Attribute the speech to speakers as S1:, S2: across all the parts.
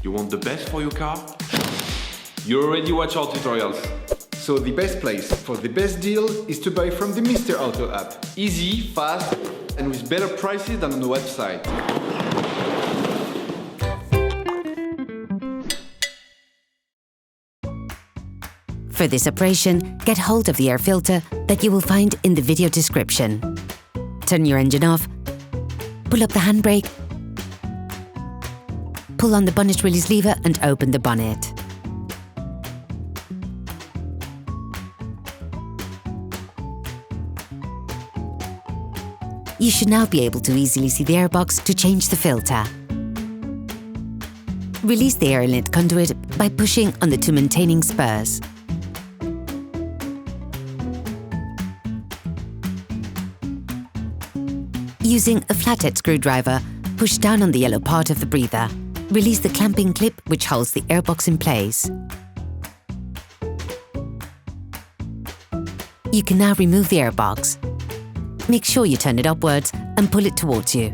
S1: You want the best for your car? You already watch our tutorials.
S2: So the best place for the best deal is to buy from the Mr. Auto app. Easy, fast, and with better prices than on the website.
S3: For this operation, get hold of the air filter that you will find in the video description. Turn your engine off, pull up the handbrake, pull on the bonnet release lever and open the bonnet. You should now be able to easily see the airbox to change the filter. Release the air inlet conduit by pushing on the two maintaining spurs. Using a flathead screwdriver, push down on the yellow part of the breather. Release the clamping clip which holds the airbox in place. You can now remove the airbox. Make sure you turn it upwards and pull it towards you.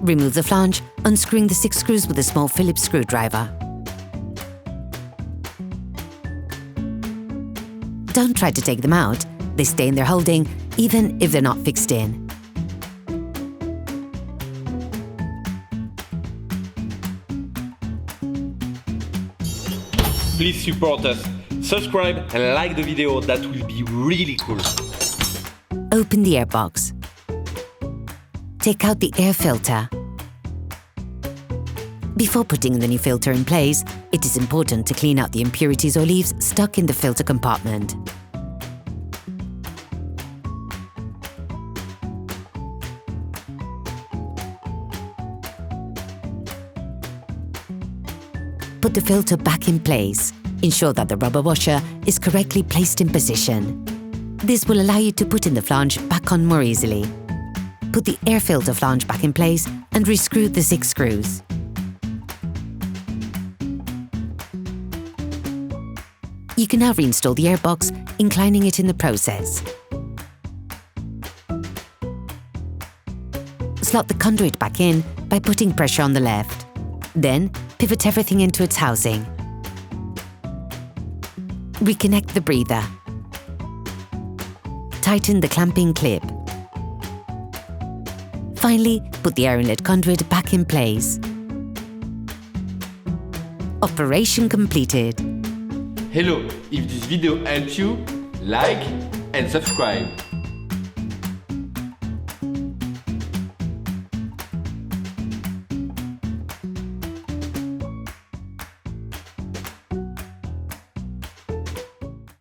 S3: Remove the flange, unscrewing the 6 screws with a small Phillips screwdriver. Don't try to take them out, they stay in their holding even if they're not fixed in.
S1: Please support us. Subscribe and like the video, that will be really cool.
S3: Open the airbox. Take out the air filter. Before putting the new filter in place, it is important to clean out the impurities or leaves stuck in the filter compartment. Put the filter back in place. Ensure that the rubber washer is correctly placed in position. This will allow you to put in the flange back on more easily. Put the air filter flange back in place and rescrew the 6 screws. You can now reinstall the airbox, inclining it in the process. Slot the conduit back in by putting pressure on the left. Then, pivot everything into its housing. Reconnect the breather. Tighten the clamping clip. Finally, put the air inlet conduit back in place. Operation completed.
S1: Hello, if this video helped you, like and subscribe.